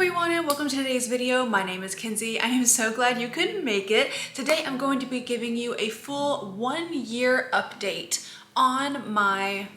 everyone and welcome to today's video. My name is Kenzie. I am so glad you could make it. Today I'm going to be giving you a full 1 year update on my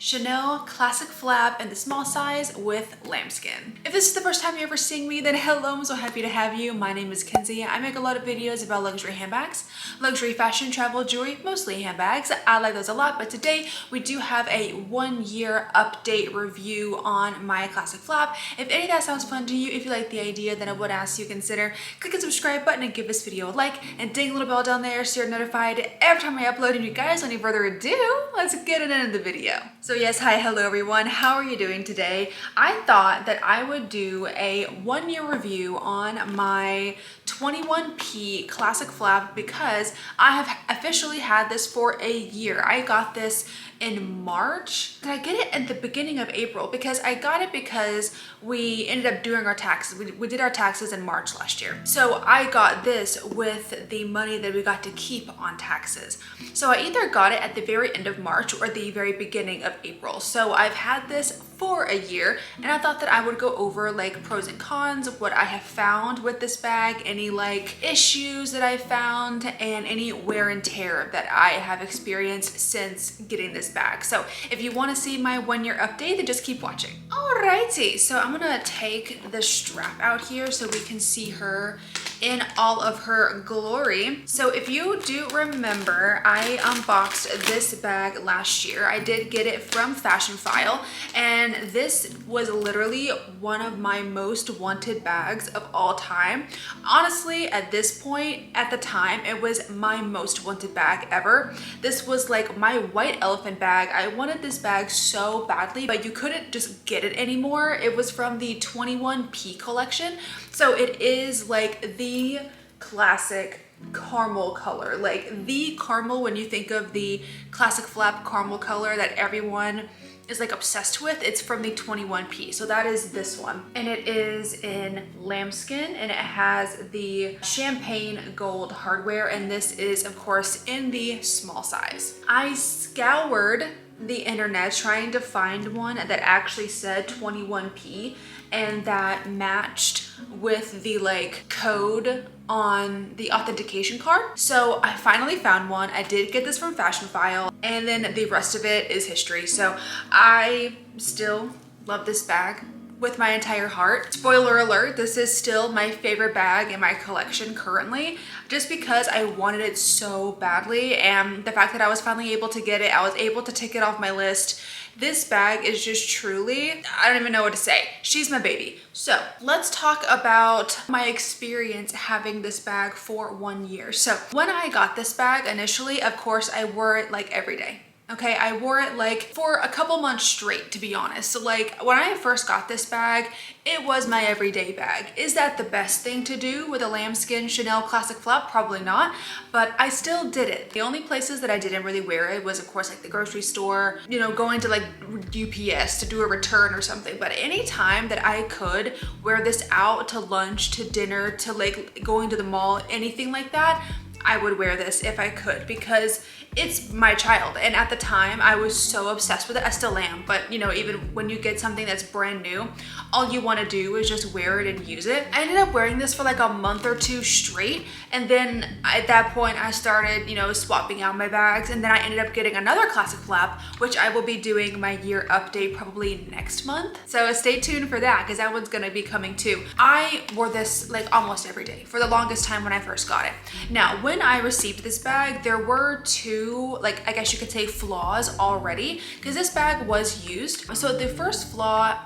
Chanel Classic Flap in the small size with lambskin. If this is the first time you're ever seeing me, then hello, I'm so happy to have you. My name is Kenzie. I make a lot of videos about luxury handbags, luxury fashion, travel, jewelry, mostly handbags. I like those a lot, but today we do have a 1 year update review on my Classic Flap. If any of that sounds fun to you, if you like the idea, then I would ask you consider click the subscribe button and give this video a like and ding the little bell down there so you're notified every time I upload. And you guys, without any further ado, let's get it into the video. So yes, hi, hello everyone. How are you doing today? I thought that I would do a 1 year review on my 21P Classic Flap because I have officially had this for a year. I got this in March. Did I get it at the beginning of April? Because I got it because we ended up doing our taxes. We did our taxes in March last year. So I got this with the money that we got to keep on taxes. So I either got it at the very end of March or the very beginning of April. So I've had this for a year and I thought that I would go over like pros and cons of what I have found with this bag, any like issues that I found and any wear and tear that I have experienced since getting this bag. So if you want to see my 1 year update, then just keep watching. Alrighty, so I'm gonna take the strap out here so we can see her in all of her glory. So if you do remember, I unboxed this bag last year. I did get it from Fashion File, and this was literally one of my most wanted bags of all time. Honestly, at this point, at the time, it was my most wanted bag ever. This was like my white elephant bag. I wanted this bag so badly, but you couldn't just get it anymore. It was from the 21P collection. So it is like the classic caramel color, like the caramel when you think of the Classic Flap caramel color that everyone is like obsessed with. It's from the 21P. So that is this one. And it is in lambskin and it has the champagne gold hardware. And this is of course in the small size. I scoured the internet trying to find one that actually said 21P and that matched with the like code on the authentication card. So I finally found one. I did get this from Fashion File and then the rest of it is history. So I still love this bag with my entire heart. Spoiler alert, this is still my favorite bag in my collection currently, just because I wanted it so badly. And the fact that I was finally able to get it, I was able to take it off my list. This bag is just truly, I don't even know what to say. She's my baby. So let's talk about my experience having this bag for 1 year. So when I got this bag initially, of course, I wore it like every day. Okay, I wore it like for a couple months straight, to be honest. So like when I first got this bag, it was my everyday bag. Is that the best thing to do with a lambskin Chanel Classic Flap? Probably not, but I still did it. The only places that I didn't really wear it was of course like the grocery store, you know, going to like UPS to do a return or something. But any time that I could wear this out to lunch, to dinner, to like going to the mall, anything like that, I would wear this if I could because it's my child. And at the time I was so obsessed with it. I still am, but you know, even when you get something that's brand new, all you want to do is just wear it and use it. I ended up wearing this for like a month or two straight. And then at that point I started, you know, swapping out my bags. And then I ended up getting another Classic Flap, which I will be doing my year update probably next month. So stay tuned for that because that one's going to be coming too. I wore this like almost every day for the longest time when I first got it. Now, when I received this bag, there were two, like I guess you could say flaws already because this bag was used. So the first flaw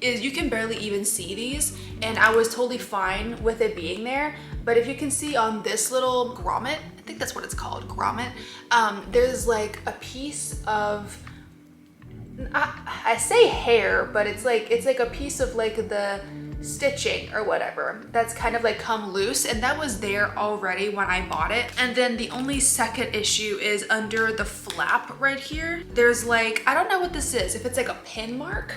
is you can barely even see these and I was totally fine with it being there. But if you can see on this little grommet, I think that's what it's called, grommet, there's like a piece of, I say hair, but it's like a piece of like the stitching or whatever that's kind of like come loose, and that was there already when I bought it. And then the only second issue is under the flap right here. There's like, I don't know what this is, if it's like a pin mark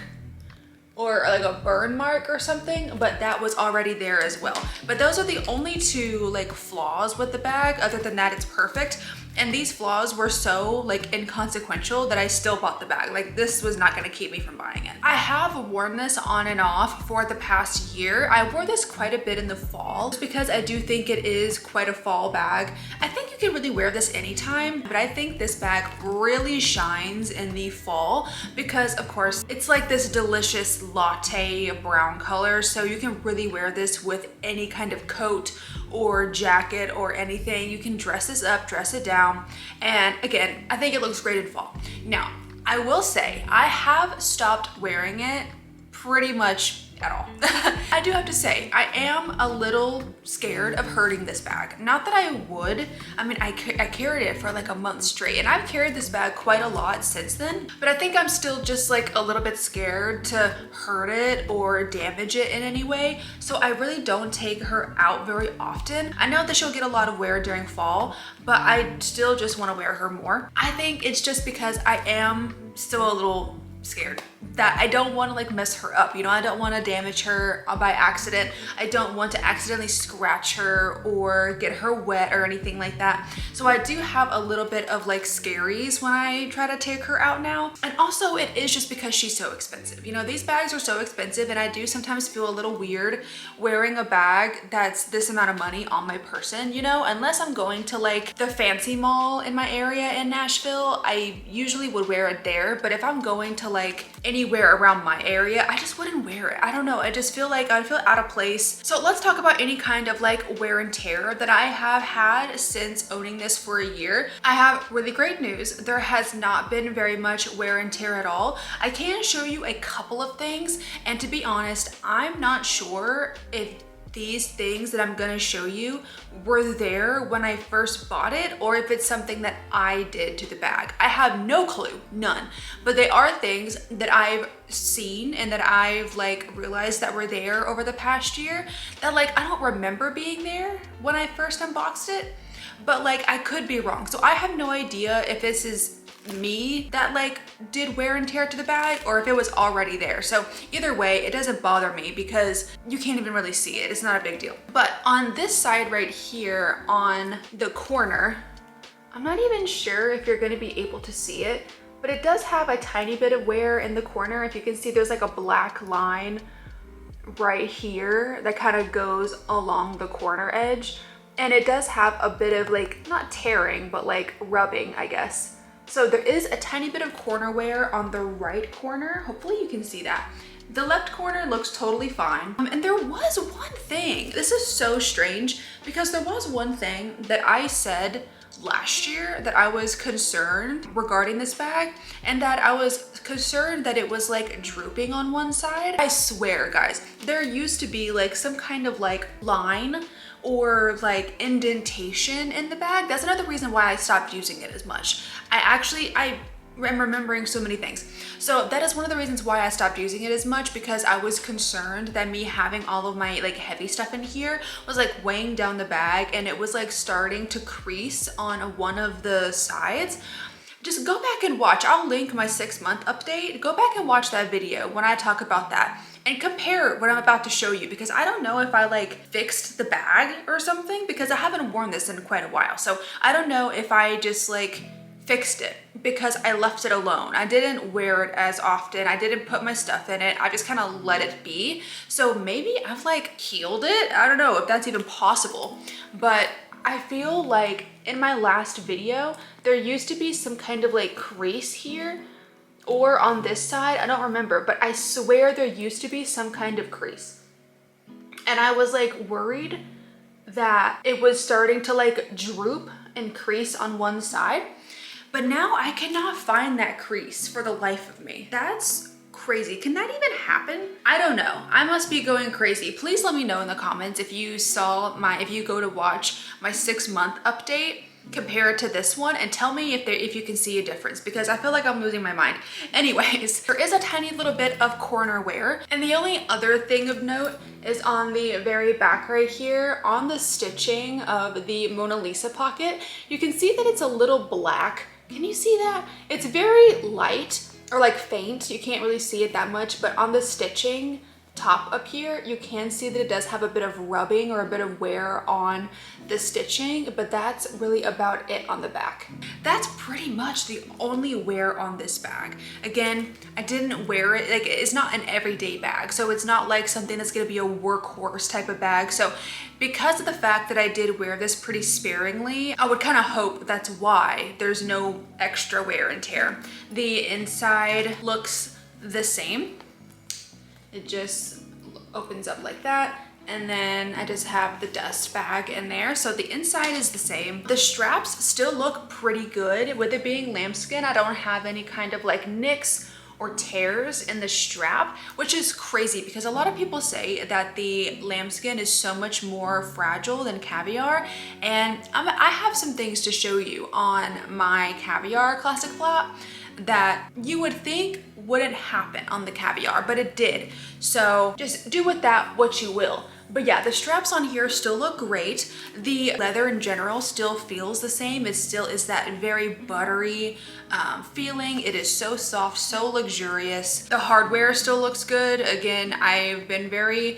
or like a burn mark or something, but that was already there as well. But those are the only two like flaws with the bag. Other than that, it's perfect. And these flaws were so like inconsequential that I still bought the bag. Like this was not gonna keep me from buying it. I have worn this on and off for the past year. I wore this quite a bit in the fall just because I do think it is quite a fall bag. I think you can really wear this anytime, but I think this bag really shines in the fall because of course it's like this delicious latte brown color. So you can really wear this with any kind of coat or jacket or anything. You can dress this up, dress it down. And again, I think it looks great in fall. Now, I will say I have stopped wearing it pretty much at all. I do have to say, I am a little scared of hurting this bag. Not that I would. I mean, I carried it for like a month straight and I've carried this bag quite a lot since then, but I think I'm still just like a little bit scared to hurt it or damage it in any way. So I really don't take her out very often. I know that she'll get a lot of wear during fall, but I still just want to wear her more. I think it's just because I am still a little scared that I don't want to like mess her up, you know. I don't want to damage her by accident. I don't want to accidentally scratch her or get her wet or anything like that. So I do have a little bit of like scaries when I try to take her out now. And also it is just because she's so expensive. You know, these bags are so expensive and I do sometimes feel a little weird wearing a bag that's this amount of money on my person, you know, unless I'm going to like the fancy mall in my area in Nashville. I usually would wear it there, but if I'm going to like anywhere around my area, I just wouldn't wear it. I don't know, I just feel like I'd feel out of place. So let's talk about any kind of like wear and tear that I have had since owning this for a year. I have really great news. There has not been very much wear and tear at all. I can show you a couple of things, and to be honest, I'm not sure if these things that I'm gonna show you were there when I first bought it or if it's something that I did to the bag. I have no clue, none. But they are things that I've seen and that I've like realized that were there over the past year that like I don't remember being there when I first unboxed it, but like I could be wrong. So I have no idea if this is me that like did wear and tear to the bag or if it was already there. So either way, it doesn't bother me because you can't even really see it. It's not a big deal. But on this side right here on the corner, I'm not even sure if you're going to be able to see it, but it does have a tiny bit of wear in the corner. If you can see, there's like a black line right here that kind of goes along the corner edge, and it does have a bit of like not tearing but like rubbing, I guess. So there is a tiny bit of corner wear on the right corner. Hopefully you can see that. The left corner looks totally fine. And there was one thing, this is so strange because there was one thing that I said last year that I was concerned regarding this bag, and that I was concerned that it was like drooping on one side. I swear guys, there used to be like some kind of like line or like indentation in the bag. That's another reason why I stopped using it as much. I am remembering so many things. So that is one of the reasons why I stopped using it as much, because I was concerned that me having all of my like heavy stuff in here was like weighing down the bag and it was like starting to crease on one of the sides. Just go back and watch. I'll link my 6-month update. Go back and watch that video when I talk about that and compare what I'm about to show you, because I don't know if I like fixed the bag or something, because I haven't worn this in quite a while. So I don't know if I just like fixed it because I left it alone. I didn't wear it as often. I didn't put my stuff in it. I just kind of let it be. So maybe I've like healed it. I don't know if that's even possible, but I feel like in my last video, there used to be some kind of like crease here or on this side. I don't remember, but I swear there used to be some kind of crease. And I was like worried that it was starting to like droop and crease on one side. But now I cannot find that crease for the life of me. That's crazy. Can that even happen? I don't know. I must be going crazy. Please let me know in the comments if you saw if you go to watch my 6-month update, compare it to this one and tell me if you can see a difference, because I feel like I'm losing my mind. Anyways, there is a tiny little bit of corner wear. And the only other thing of note is on the very back right here, on the stitching of the Mona Lisa pocket, you can see that it's a little black. Can you see that? It's very light or like faint. You can't really see it that much, but on the stitching top up here, you can see that it does have a bit of rubbing or a bit of wear on the stitching, but that's really about it on the back. That's pretty much the only wear on this bag. Again, I didn't wear it, like it's not an everyday bag, so it's not like something that's gonna be a workhorse type of bag. So because of the fact that I did wear this pretty sparingly, I would kind of hope that's why there's no extra wear and tear. The inside looks the same. It just opens up like that. And then I just have the dust bag in there. So the inside is the same. The straps still look pretty good. With it being lambskin, I don't have any kind of like nicks or tears in the strap, which is crazy because a lot of people say that the lambskin is so much more fragile than caviar. And I have some things to show you on my caviar classic flap that you would think wouldn't happen on the caviar, but it did. So just do with that what you will. But yeah, the straps on here still look great. The leather in general still feels the same. It still is that very buttery feeling. It is so soft, so luxurious. The hardware still looks good. Again, I've been very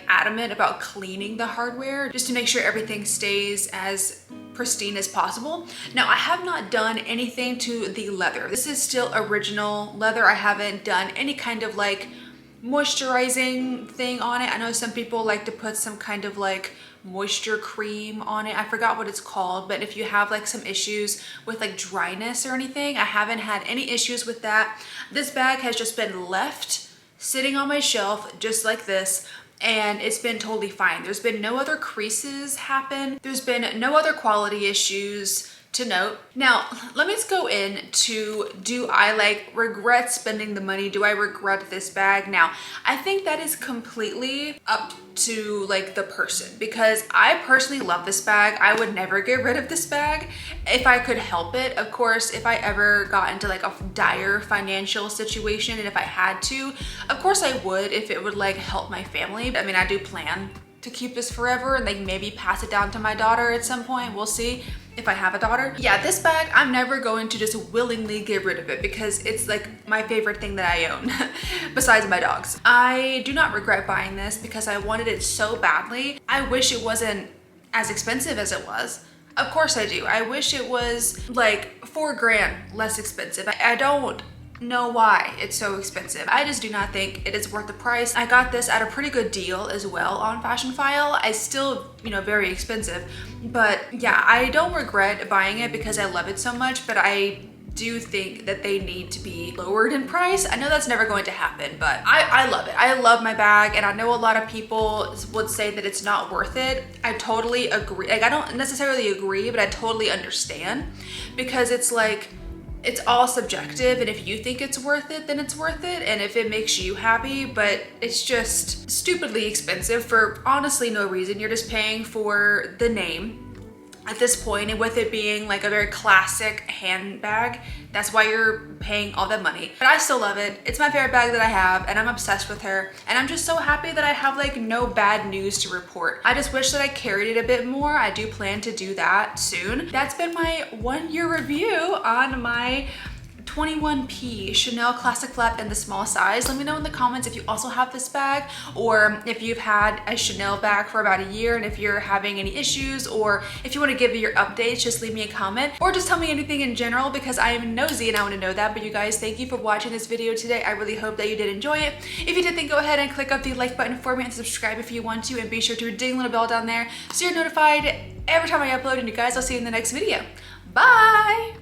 adamant about cleaning the hardware just to make sure everything stays as pristine as possible. Now, I have not done anything to the leather. This is still original leather. I haven't done any kind of moisturizing thing on it. I know some people like to put some kind of moisture cream on it. I forgot what it's called, but if you have some issues with dryness or anything, I haven't had any issues with that. This bag has just been left sitting on my shelf just like this, and it's been totally fine. There's been no other creases happen. There's been no other quality issues to note. Now, let me just go into, do I regret spending the money? Do I regret this bag? Now, I think that is completely up to the person, because I personally love this bag. I would never get rid of this bag if I could help it. Of course, if I ever got into a dire financial situation and if I had to, of course I would, if it would help my family. I mean, I do plan to keep this forever and maybe pass it down to my daughter at some point. We'll see if I have a daughter. Yeah, this bag, I'm never going to just willingly get rid of it because it's my favorite thing that I own besides my dogs. I do not regret buying this because I wanted it so badly. I wish it wasn't as expensive as it was. Of course I do. I wish it was $4 grand less expensive. I don't know why it's so expensive. I just do not think it is worth the price. I got this at a pretty good deal as well on Fashion File. I still, very expensive, but yeah, I don't regret buying it because I love it so much, but I do think that they need to be lowered in price. I know that's never going to happen, but I love it. I love my bag, and I know a lot of people would say that it's not worth it. I totally agree. I don't necessarily agree, but I totally understand, because it's it's all subjective, and if you think it's worth it, then it's worth it, and if it makes you happy, but it's just stupidly expensive for honestly no reason. You're just paying for the name at this point, and with it being a very classic handbag, that's why you're paying all that money. But I still love it. It's my favorite bag that I have, and I'm obsessed with her, and I'm just so happy that I have no bad news to report. I just wish that I carried it a bit more. I do plan to do that soon. That's been my 1 year review on my 21P Chanel Classic Flap in the small size. Let me know in the comments if you also have this bag, or if you've had a Chanel bag for about a year and if you're having any issues, or if you want to give me your updates, just leave me a comment, or just tell me anything in general, because I am nosy and I want to know that. But you guys, thank you for watching this video today. I really hope that you did enjoy it. If you did, then go ahead and click up the like button for me and subscribe if you want to, and be sure to ding the little bell down there so you're notified every time I upload. And you guys, I'll see you in the next video. Bye!